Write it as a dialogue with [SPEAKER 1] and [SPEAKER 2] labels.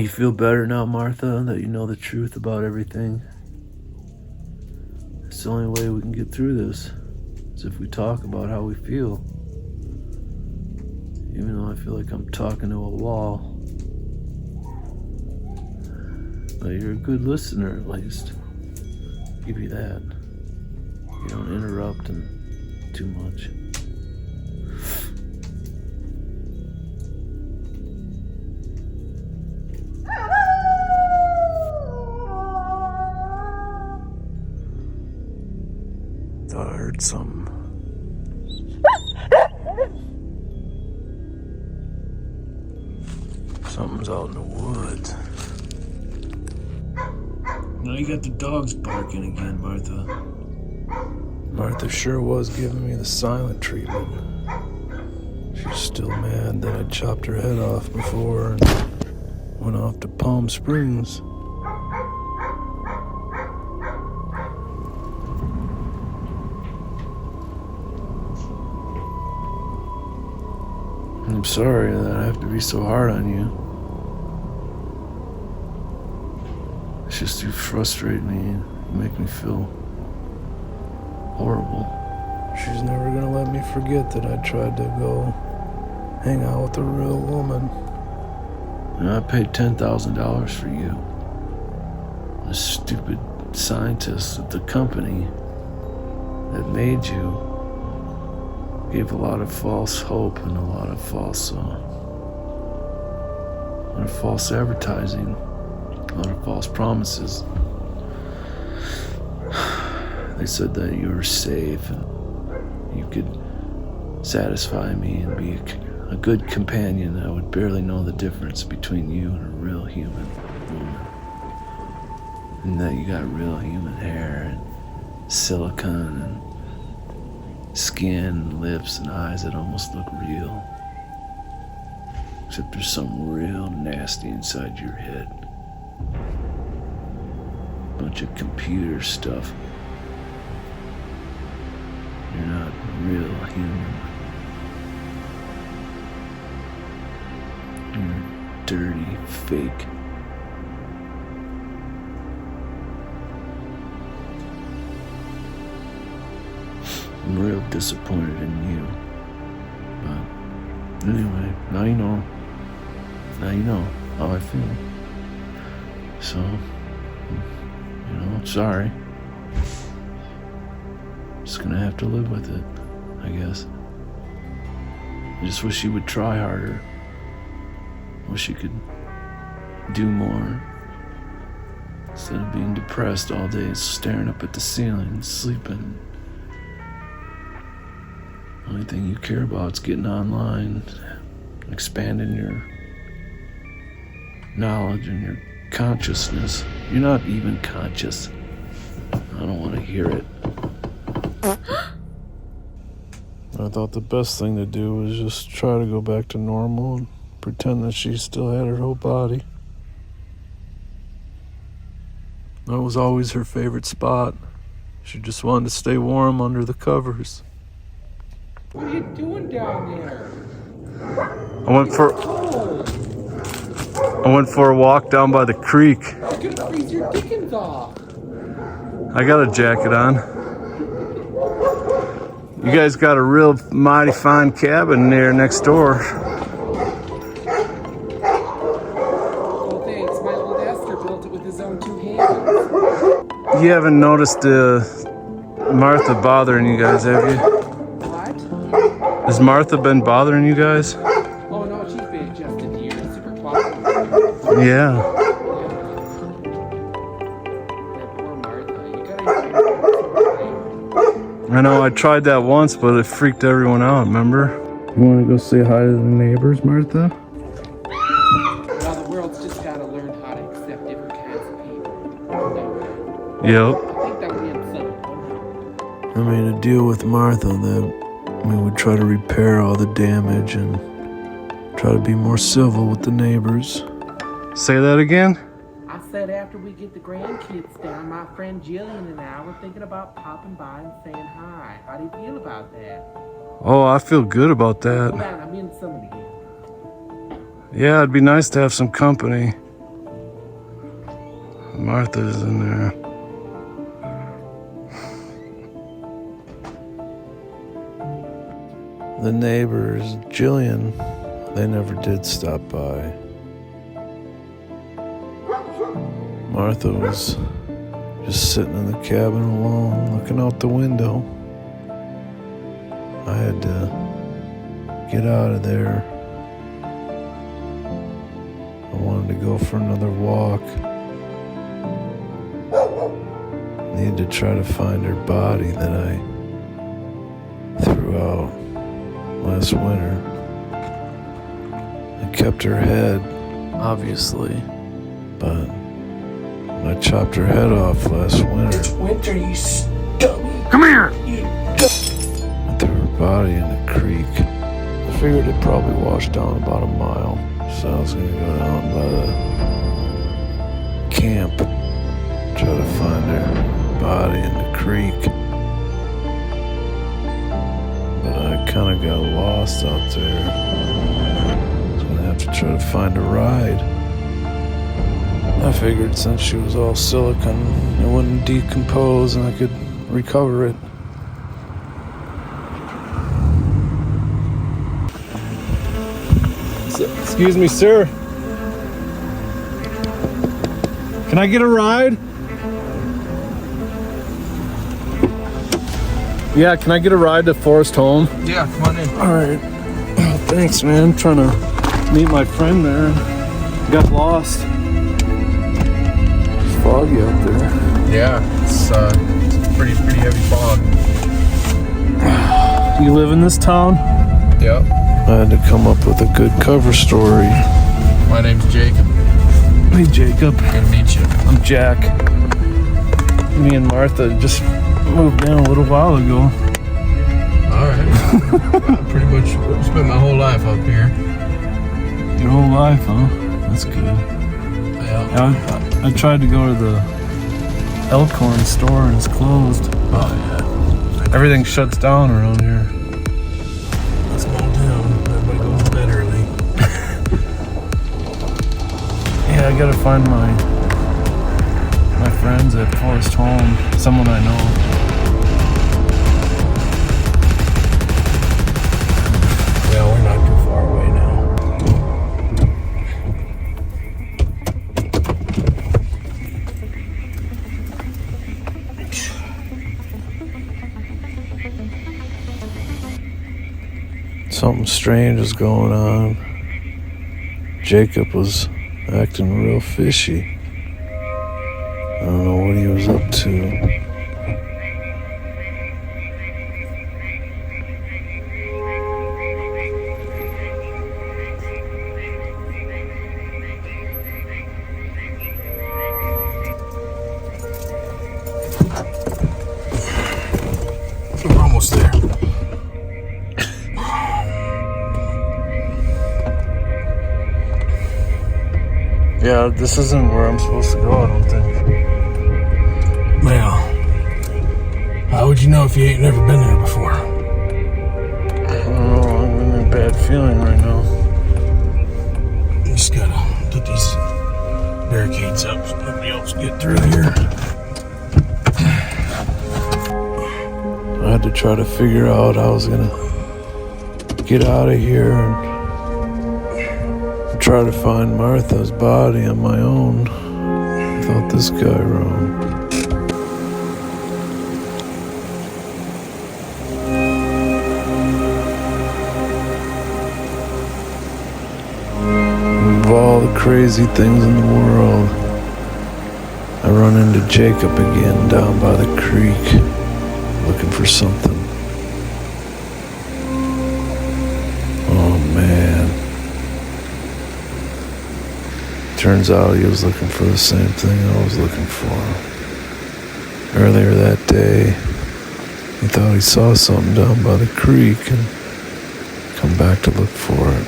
[SPEAKER 1] You feel better now, Martha, that you know the truth about everything? It's the only way we can get through this, is if we talk about how we feel. Even though I feel like I'm talking to a wall. But you're a good listener, at least. I'll give you that. You don't interrupt and too much. Thought I heard something. Something's out in the woods. Now you got the dogs barking again, Martha. Martha sure was giving me the silent treatment. She's still mad that I chopped her head off before and went off to Palm Springs. I'm sorry that I have to be so hard on you. It's just you frustrate me and make me feel horrible. She's never gonna let me forget that I tried to go hang out with a real woman. And I paid $10,000 for you. The stupid scientist at the company that made you gave a lot of false hope and a lot of false advertising, a lot of false promises. They said that you were safe and you could satisfy me and be a good companion. I would barely know the difference between you and a real human woman. And that you got real human hair and silicone and skin, lips, and eyes that almost look real. Except there's something real nasty inside your head. Bunch of computer stuff. You're not real human. You're dirty, fake. I'm real disappointed in you. But anyway, now you know. Now you know how I feel. So, sorry. Just gonna have to live with it, I guess. I just wish you would try harder. Wish you could do more. Instead of being depressed all day, staring up at the ceiling and sleeping. The only thing you care about is getting online, expanding your knowledge and your consciousness. You're not even conscious. I don't want to hear it. I thought the best thing to do was just try to go back to normal and pretend that she still had her whole body. That was always her favorite spot. She just wanted to stay warm under the covers.
[SPEAKER 2] What are you doing down there?
[SPEAKER 1] I went for a walk down by the creek.
[SPEAKER 2] You're gonna freeze your dickens off.
[SPEAKER 1] I got a jacket on. You guys got a real mighty fine cabin there next door.
[SPEAKER 2] Oh, thanks. My old Esther built it with his own two hands.
[SPEAKER 1] You haven't noticed Martha bothering you guys, have you?
[SPEAKER 2] What?
[SPEAKER 1] Has Martha been bothering you guys?
[SPEAKER 2] Oh, no, she's been adjusted to you. Super quiet.
[SPEAKER 1] Yeah.
[SPEAKER 2] Poor Martha. You gotta enjoy her.
[SPEAKER 1] I know, I tried that once, but it freaked everyone out, remember? You want to go say hi to the neighbors, Martha?
[SPEAKER 2] Well, the world's just gotta learn how to accept different kinds of people.
[SPEAKER 1] Yep.
[SPEAKER 2] I think that we had settled.
[SPEAKER 1] I made a deal with Martha that we would try to repair all the damage and try to be more civil with the neighbors. Say that again?
[SPEAKER 2] I said after we get the grandkids down, my friend Jillian and I were thinking about popping by and saying hi. How do you feel about that?
[SPEAKER 1] Oh, I feel good about that.
[SPEAKER 2] Hold on, I'm in somebody again.
[SPEAKER 1] Yeah, it'd be nice to have some company. Martha's in there. The neighbors, Jillian, they never did stop by. Martha was just sitting in the cabin alone, looking out the window. I had to get out of there. I wanted to go for another walk. I needed to try to find her body that I threw out last winter. I kept her head, obviously, but when I chopped her head off last winter.
[SPEAKER 2] It's winter, you dummy.
[SPEAKER 1] Come here! I threw her body in the creek. I figured it probably washed down about a mile, so I was gonna go down by the camp, try to find her body in the creek. But I kinda got lost out there. I was gonna have to try to find a ride. I figured since she was all silicone, it wouldn't decompose and I could recover it.
[SPEAKER 3] Excuse me, sir. Can I get a ride? Yeah, can I get a ride to Forest Home?
[SPEAKER 2] Yeah, come on in.
[SPEAKER 3] All right. Thanks, man. I'm trying to meet my friend there. Got lost. It's foggy out there.
[SPEAKER 2] Yeah, it's pretty heavy fog.
[SPEAKER 3] You live in this town?
[SPEAKER 2] Yep.
[SPEAKER 1] I had to come up with a good cover story.
[SPEAKER 2] My name's Jacob.
[SPEAKER 3] Hey, Jacob.
[SPEAKER 2] Good to meet you.
[SPEAKER 3] I'm Jack. Me and Martha just moved in a little while ago.
[SPEAKER 2] All right. I pretty much spent my whole life up here.
[SPEAKER 3] Your whole life, huh? That's good.
[SPEAKER 2] Yeah.
[SPEAKER 3] I tried to go to the Elkhorn store and it's closed.
[SPEAKER 2] Oh, yeah.
[SPEAKER 3] Everything shuts down around here.
[SPEAKER 2] Small town. Everybody goes to bed early.
[SPEAKER 3] Yeah, I gotta find my friends at Forest Home. Someone I know.
[SPEAKER 2] Yeah, we're not too far away now.
[SPEAKER 1] Something strange was going on. Jacob was acting real fishy. I don't know what he was up to.
[SPEAKER 2] We're almost there.
[SPEAKER 3] Yeah, this isn't where I'm supposed to go, I don't think.
[SPEAKER 2] Well, how would you know if you ain't never been there before?
[SPEAKER 3] I don't know, I'm in a bad feeling right now.
[SPEAKER 2] You just gotta put these barricades up so nobody else can get through here.
[SPEAKER 1] I had to try to figure out how I was gonna get out of here and try to find Martha's body on my own without this guy around. Of all the crazy things in the world, I run into Jacob again down by the creek, looking for something. Oh man. Turns out he was looking for the same thing I was looking for. Earlier that day, he thought he saw something down by the creek and come back to look for it.